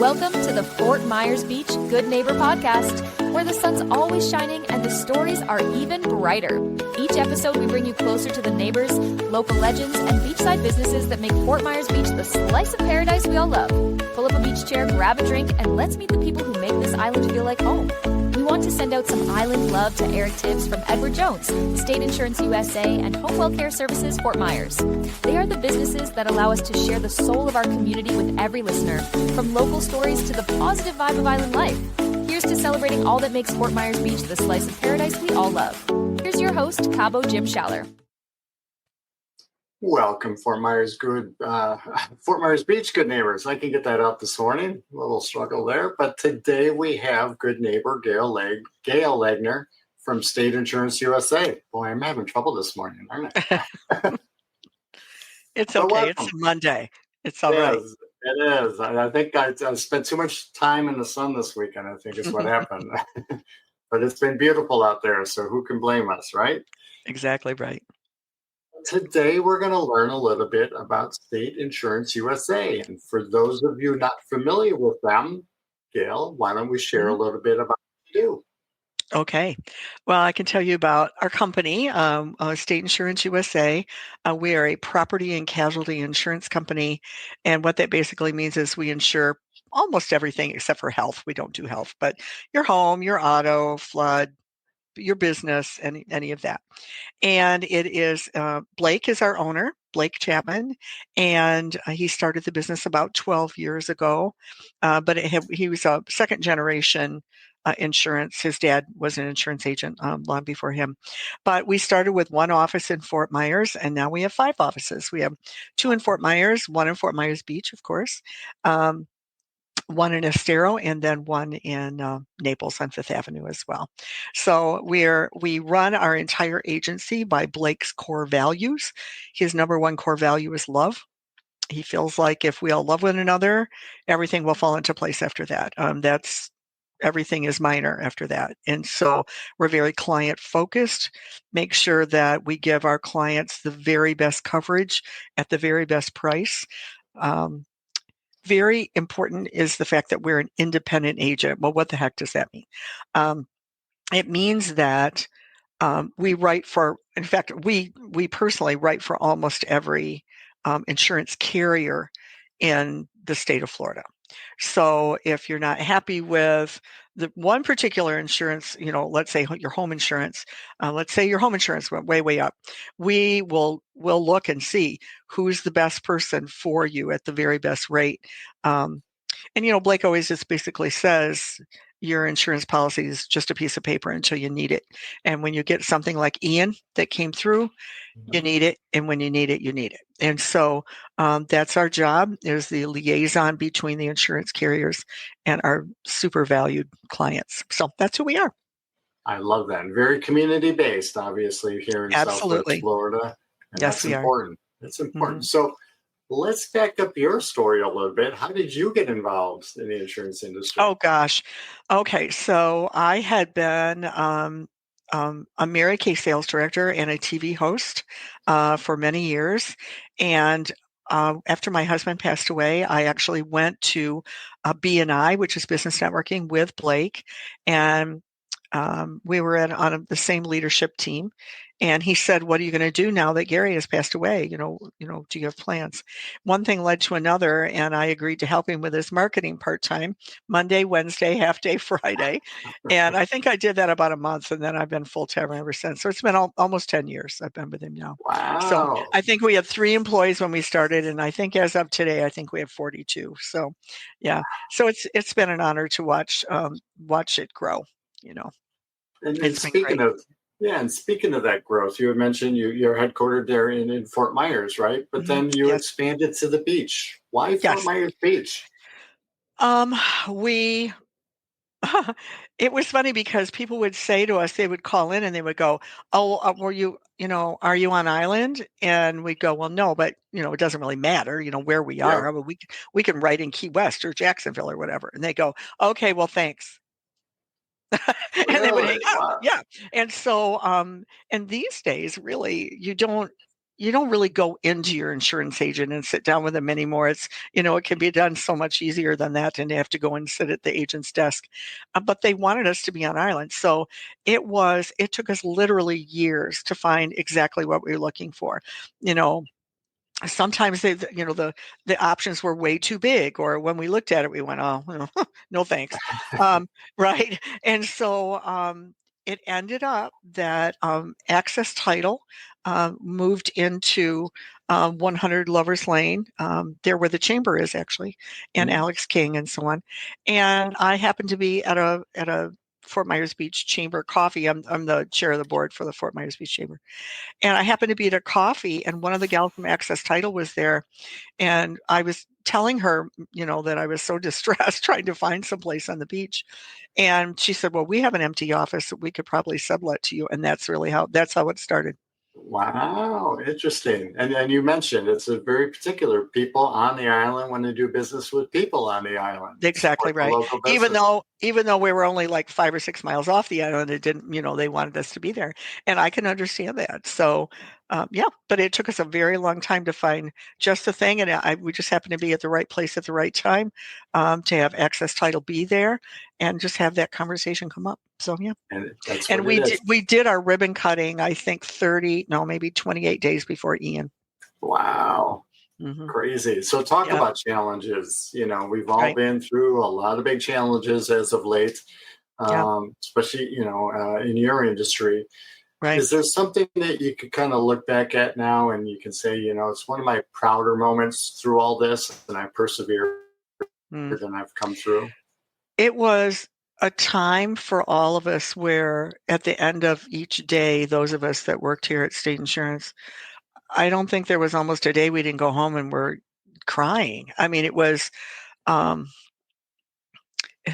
Welcome to the Fort Myers Beach Good Neighbor podcast, where the sun's always shining and the stories are even brighter. Each episode, we bring you closer to the neighbors, local legends, and beachside businesses that make Fort Myers Beach the slice of paradise we all love. Pull up a beach chair, grab a drink, and let's meet the people who make this island feel like home. We want to send out some island love to Eric Tibbs from Edward Jones, State Insurance USA, and Home Wellcare Services Fort Myers. They are the businesses that allow us to share the soul of our community with every listener, from local stories to the positive vibe of island life. Here's to celebrating all that makes Fort Myers Beach the slice of paradise we all love. Here's your host, Cabo Jim Schaller. Welcome, Fort Myers Beach good neighbors. I can get that out this morning. A little struggle there, but today we have good neighbor Gail Langner from State Insurance USA. Boy, I'm having trouble this morning, aren't I? It's okay. It's a Monday. It's all right. It is. I think I spent too much time in the sun this weekend, I think is what happened. But it's been beautiful out there, so who can blame us, right? Exactly right. Today, we're going to learn a little bit about State Insurance USA. And for those of you not familiar with them, Gail, why don't we share a little bit about what you do? Okay. Well, I can tell you about our company, State Insurance USA. We are a property and casualty insurance company. And what that basically means is we insure almost everything except for health. We don't do health, but your home, your auto, flood, your business, any of that. And it is, Blake is our owner, Blake Chapman, and he started the business about 12 years ago. But he was a second generation insurance. His dad was an insurance agent long before him. But we started with one office in Fort Myers, and now we have 5 offices. We have 2 in Fort Myers, 1 in Fort Myers Beach, of course, 1 in Estero, and then 1 in Naples on Fifth Avenue as well. So we run our entire agency by Blake's core values. His number 1 core value is love. He feels like if we all love one another, everything will fall into place after that. Everything is minor after that. And so we're very client focused, make sure that we give our clients the very best coverage at the very best price. Very important is the fact that we're an independent agent. Well, what the heck does that mean? It means that we write for, in fact, we personally write for almost every insurance carrier in the state of Florida. So if you're not happy with the one particular insurance, let's say your home insurance, went way up, we'll look and see who's the best person for you at the very best rate. And Blake always just basically says your insurance policy is just a piece of paper until you need it. And when you get something like Ian that came through, you need it. And when you need it, you need it. And so that's our job, is the liaison between the insurance carriers and our super valued clients. So that's who we are. I love that. And very community-based, obviously, here in Southwest Florida. And yes, we important. That's important. So let's back up your story a little bit. How did you get involved in the insurance industry? Oh, gosh. Okay. So I had been a Mary Kay sales director and a TV host for many years. And after my husband passed away, I actually went to BNI, which is business networking, with Blake. And we were on the same leadership team. And he said, "What are you going to do now that Gary has passed away? Do you have plans?" One thing led to another, and I agreed to help him with his marketing part-time, Monday, Wednesday, half day, Friday. And I think I did that about a month, and then I've been full-time ever since. So it's been almost 10 years I've been with him now. Wow. So I think we had 3 employees when we started, and I think as of today, I think we have 42. So yeah, so it's been an honor to watch it grow, And speaking of that growth, you had mentioned you're headquartered there in Fort Myers, right? But then you expanded to the beach. Why Fort Myers Beach? It was funny because people would say to us, they would call in and they would go, "Oh, were you, are you on island?" And we'd go, "Well, no, but it doesn't really matter, where we are. I mean, we can write in Key West or Jacksonville or whatever." And they go, "Okay, well, thanks." And they would hang out. Wow. Yeah. And so, and these days, really, you don't you don't really go into your insurance agent and sit down with them anymore. It's, it can be done so much easier than that and have to go and sit at the agent's desk. But they wanted us to be on island. So it took us literally years to find exactly what we were looking for. Sometimes the options were way too big, or when we looked at it, we went, oh, no thanks. Right. And so it ended up that Access Title moved into 100 Lovers Lane, there where the chamber is actually, and Alex King and so on. And I happened to be at a Fort Myers Beach Chamber coffee. I'm the chair of the board for the Fort Myers Beach Chamber. And I happened to be at a coffee, and one of the gals from Access Title was there. And I was telling her, that I was so distressed trying to find some place on the beach. And she said, well, we have an empty office that we could probably sublet to you. And that's how it started. Wow, interesting. And you mentioned it's a very particular people on the island when they do business with people on the island. Exactly Support the right. local Even business. though we were only like 5 or 6 miles off the island, it didn't, they wanted us to be there, and I can understand that. So, yeah, but it took us a very long time to find just the thing, and we just happened to be at the right place at the right time, to have Access Title be there, and just have that conversation come up. So yeah, And that's and what it is. we did our ribbon cutting, I think maybe 28 days before Ian. Wow. Mm-hmm. Crazy. So talk Yeah. about challenges. We've all Right. been through a lot of big challenges as of late, Yeah. especially, in your industry. Right. Is there something that you could kind of look back at now and you can say, it's one of my prouder moments through all this and I persevered Mm. and I've come through? It was a time for all of us where at the end of each day, those of us that worked here at State Insurance, I don't think there was almost a day we didn't go home and were crying. I mean, it was um,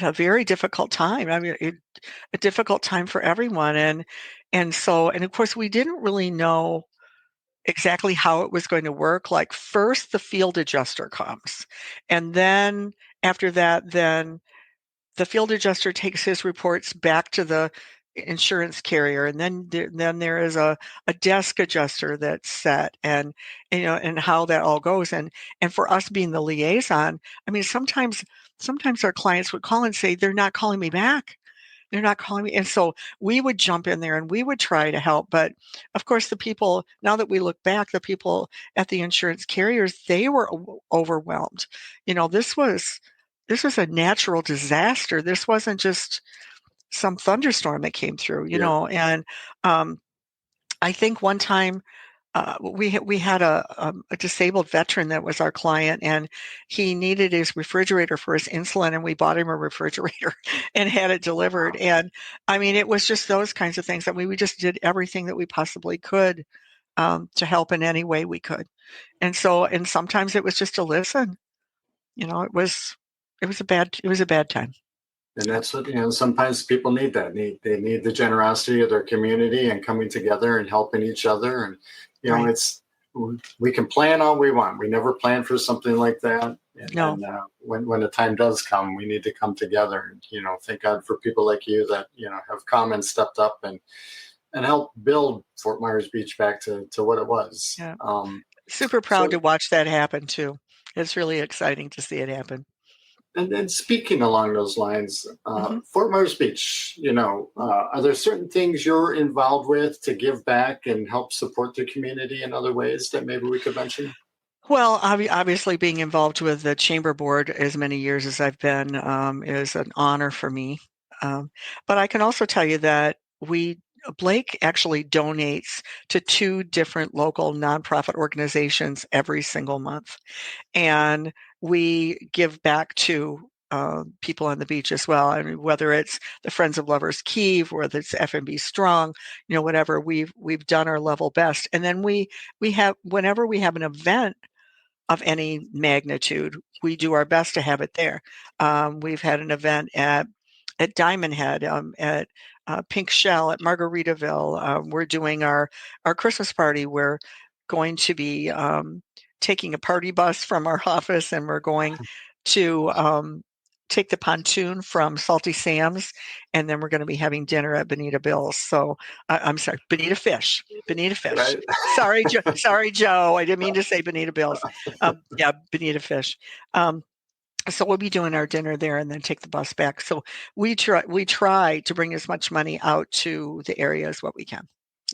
a very difficult time. I mean, a difficult time for everyone. And of course, we didn't really know exactly how it was going to work. Like first, the field adjuster comes, and then after that, then the field adjuster takes his reports back to the insurance carrier, and then there is a desk adjuster that's set, and how that all goes, and for us being the liaison, I mean sometimes our clients would call and say they're not calling me back. They're not calling me. And so we would jump in there and we would try to help. But of course, now that we look back, the people at the insurance carriers, they were overwhelmed. This was a natural disaster. This wasn't just some thunderstorm that came through, Yeah. and I think one time we had a disabled veteran that was our client, and he needed his refrigerator for his insulin, and we bought him a refrigerator and had it delivered. And I mean, it was just those kinds of things. I mean, we just did everything that we possibly could to help in any way we could. And sometimes it was just to listen. It was a bad time. And that's what, sometimes people need that. They need the generosity of their community and coming together and helping each other. And, Right. we can plan all we want. We never plan for something like that. No. And when the time does come, we need to come together. And, thank God for people like you that, have come and stepped up and helped build Fort Myers Beach back to what it was. Yeah. Super proud to watch that happen too. It's really exciting to see it happen. And then speaking along those lines, Mm-hmm. Fort Myers Beach, are there certain things you're involved with to give back and help support the community in other ways that maybe we could mention? Well, obviously, being involved with the chamber board as many years as I've been is an honor for me. But I can also tell you that Blake actually donates to 2 different local nonprofit organizations every single month. And we give back to people on the beach as well. I mean, whether it's the Friends of Lovers Key, whether it's FMB Strong, whatever, we've done our level best. And then we have, whenever we have an event of any magnitude, we do our best to have it there. We've had an event at Diamond Head, at Pink Shell, at Margaritaville. We're doing our Christmas party. We're going to be taking a party bus from our office, and we're going to take the pontoon from Salty Sam's, and then we're going to be having dinner at Bonita Bill's. So I'm sorry, Bonita Fish. Bonita Fish. Right. Sorry, sorry, Joe. I didn't mean to say Bonita Bill's. Yeah, Bonita Fish. So we'll be doing our dinner there and then take the bus back. So we try to bring as much money out to the area as what we can.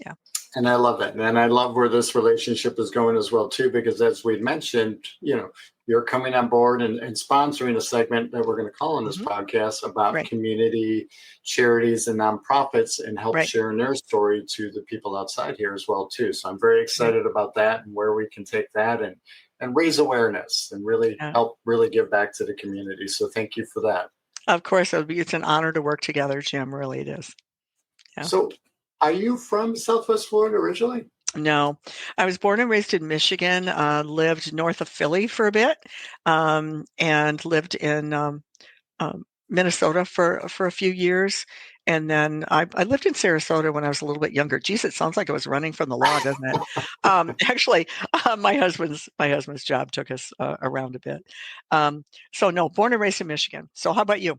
Yeah. And I love that. And I love where this relationship is going as well, too, because as we mentioned, you're coming on board and sponsoring a segment that we're going to call on this podcast about community charities and nonprofits and help sharing their story to the people outside here as well, too. So I'm very excited about that and where we can take that and raise awareness and really help really give back to the community. So thank you for that. Of course, it's an honor to work together, Jim. Really, it is. Yeah. So are you from Southwest Florida originally? No, I was born and raised in Michigan, lived north of Philly for a bit, and lived in Minnesota for a few years. And then I lived in Sarasota when I was a little bit younger. Geez, it sounds like I was running from the law, doesn't it? Actually, my husband's job took us around a bit. So no, born and raised in Michigan. So how about you?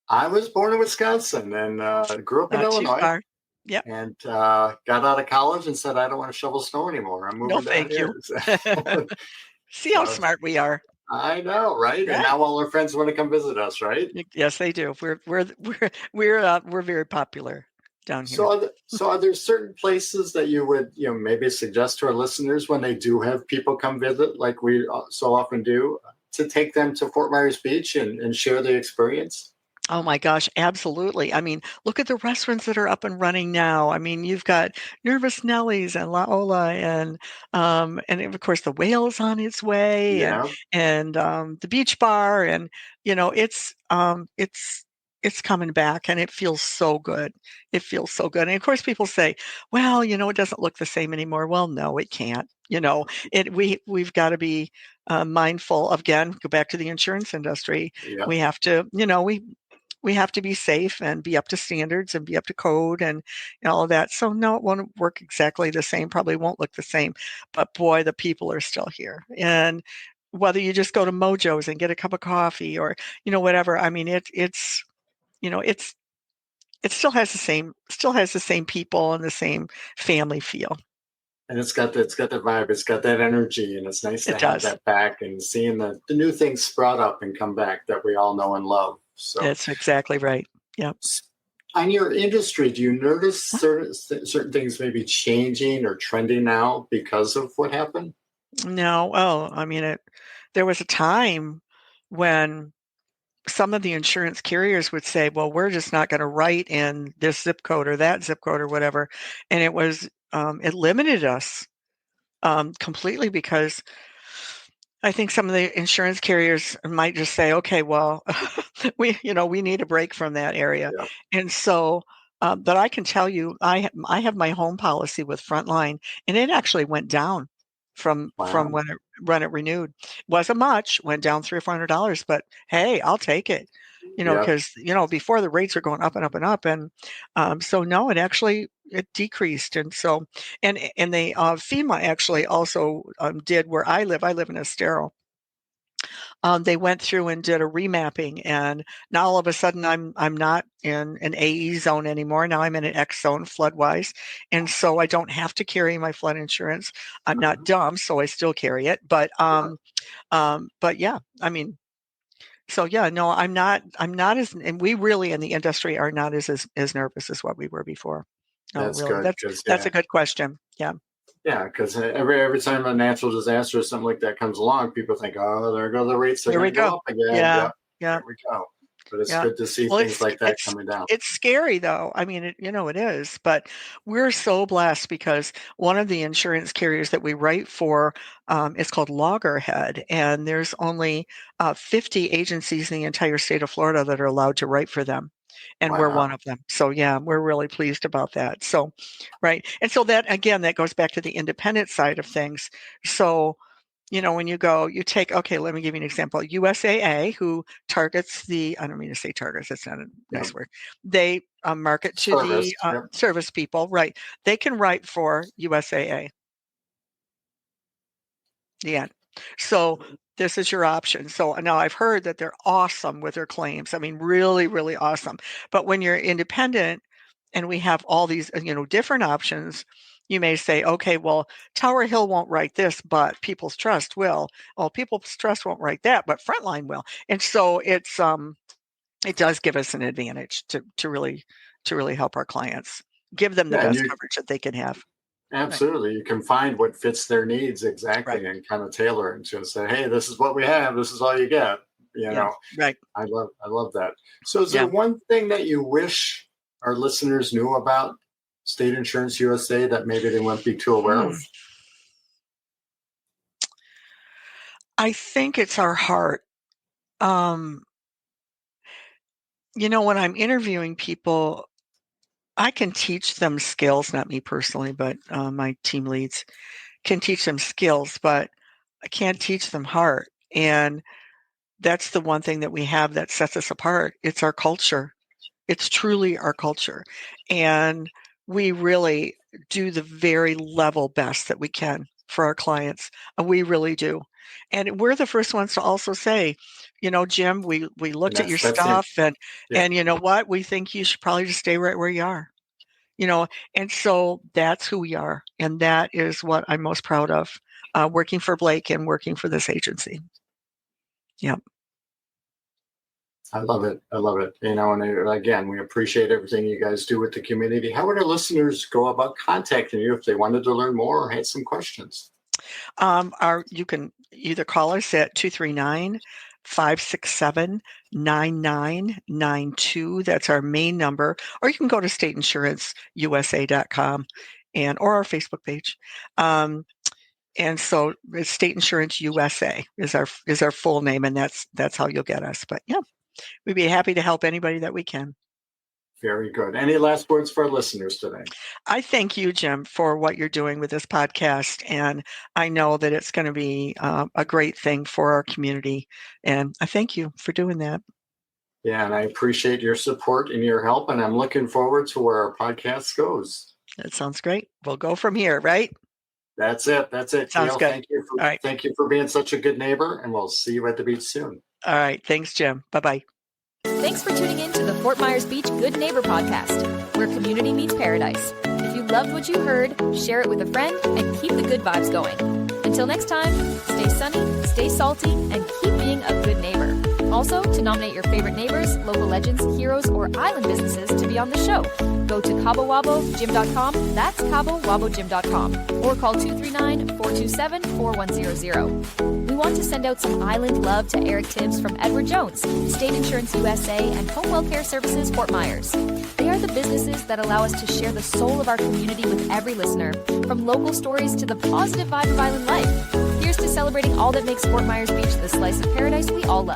I was born in Wisconsin and grew up in Illinois. Yeah. And got out of college and said, I don't want to shovel snow anymore. I'm moving thank you. See how smart we are. I know, right? And now all our friends want to come visit us, right? Yes, they do. We're very popular down here. So are there certain places that you would maybe suggest to our listeners when they do have people come visit, like we so often do, to take them to Fort Myers Beach and share the experience? Oh my gosh, absolutely. I mean, look at the restaurants that are up and running now. I mean, you've got Nervous Nellie's and La Ola and of course the Whale's on its way and the Beach Bar and it's coming back and it feels so good. It feels so good. And of course people say, well, it doesn't look the same anymore. Well, no, it can't. We've got to be mindful of, again, go back to the insurance industry. Yeah. We have to, we have to be safe and be up to standards and be up to code and all of that. So no, it won't work exactly the same, probably won't look the same, but boy, the people are still here. And whether you just go to Mojo's and get a cup of coffee or, whatever, I mean, it still has the same people and the same family feel. And it's got that vibe, it's got that energy, and it's nice to have that back and seeing the new things sprout up and come back that we all know and love. So that's exactly right. Yeah. On your industry, do you notice certain things maybe changing or trending now because of what happened? No. Well, I mean, there was a time when some of the insurance carriers would say, well, we're just not going to write in this zip code or that zip code or whatever. And it limited us completely because I think some of the insurance carriers might just say, okay, well, we need a break from that area. Yeah. And so, but I can tell you, I have my home policy with Frontline and it actually went down from when it renewed. Wasn't much, went down $300 or $400, but hey, I'll take it, because, before the rates are going up and up and up. And so no, it decreased. And so, and they, FEMA actually also did where I live in Estero. They went through and did a remapping, and now all of a sudden I'm not in an AE zone anymore. Now I'm in an X zone flood-wise, and so I don't have to carry my flood insurance. I'm not dumb, so I still carry it. But yeah, I mean, so yeah, no, I'm not as, and we really in the industry are not as nervous as what we were before. No, that's really, good. That's a good question. Yeah. Yeah, because every time a natural disaster or something like that comes along, people think, oh, there go the rates. They're going to go up again. Yeah. There we go. But it's good to see things like that coming down. It's scary, though. I mean, it is. But we're so blessed because one of the insurance carriers that we write for is called Loggerhead. And there's only 50 agencies in the entire state of Florida that are allowed to write for them. And we're one of them. So yeah, we're really pleased about that. So, right. And so that, again, that goes back to the independent side of things. So, when you go, you take, okay, let me give you an example. USAA, who targets I don't mean to say targets, that's not a nice word. They market to the service people, right? They can write for USAA. The end. So This is your option. So now I've heard that they're awesome with their claims. I mean, really, really awesome. But when you're independent and we have all these, different options, you may say, okay, well, Tower Hill won't write this, but People's Trust will. Well, People's Trust won't write that, but Frontline will. And so it does give us an advantage to really help our clients, give them the best coverage that they can have. Absolutely. Right. You can find what fits their needs exactly, right, and kind of tailor it and just say, hey, this is what we have. This is all you get. Right. I love that. So is there one thing that you wish our listeners knew about State Insurance USA that maybe they wouldn't be too aware of? I think it's our heart. When I'm interviewing people, I can teach them skills, not me personally, but my team leads can teach them skills, but I can't teach them heart. And that's the one thing that we have that sets us apart. It's our culture. It's truly our culture. And we really do the very level best that we can for our clients. We really do. And we're the first ones to also say, Jim, we looked at your stuff and you know what? We think you should probably just stay right where you are. And so that's who we are. And that is what I'm most proud of, working for Blake and working for this agency. Yep. I love it. And again, we appreciate everything you guys do with the community. How would our listeners go about contacting you if they wanted to learn more or had some questions? You can either call us at 239-567-9992. That's our main number. Or you can go to stateinsuranceusa.com or our Facebook page. And so it's State Insurance USA is our full name, and that's how you'll get us. But yeah, we'd be happy to help anybody that we can. Very good. Any last words for our listeners today? I thank you, Jim, for what you're doing with this podcast. And I know that it's going to be a great thing for our community. And I thank you for doing that. Yeah, and I appreciate your support and your help. And I'm looking forward to where our podcast goes. That sounds great. We'll go from here, right? That's it. Sounds Gail, good. Thank you for being such a good neighbor. And we'll see you at the beach soon. All right. Thanks, Jim. Bye-bye. Thanks for tuning in to the Fort Myers Beach Good Neighbor podcast, where community meets paradise. If you loved what you heard, share it with a friend and keep the good vibes going. Until next time, stay sunny, stay salty, and keep being a good neighbor. Also, to nominate your favorite neighbors, local legends, heroes, or island businesses to be on the show, go to CaboWaboGym.com, that's CaboWaboGym.com, or call 239-427-4100. We want to send out some island love to Eric Tibbs from Edward Jones, State Insurance USA, and Home Welfare Services Fort Myers. They are the businesses that allow us to share the soul of our community with every listener, from local stories to the positive vibe of island life. Here's to celebrating all that makes Fort Myers Beach the slice of paradise we all love.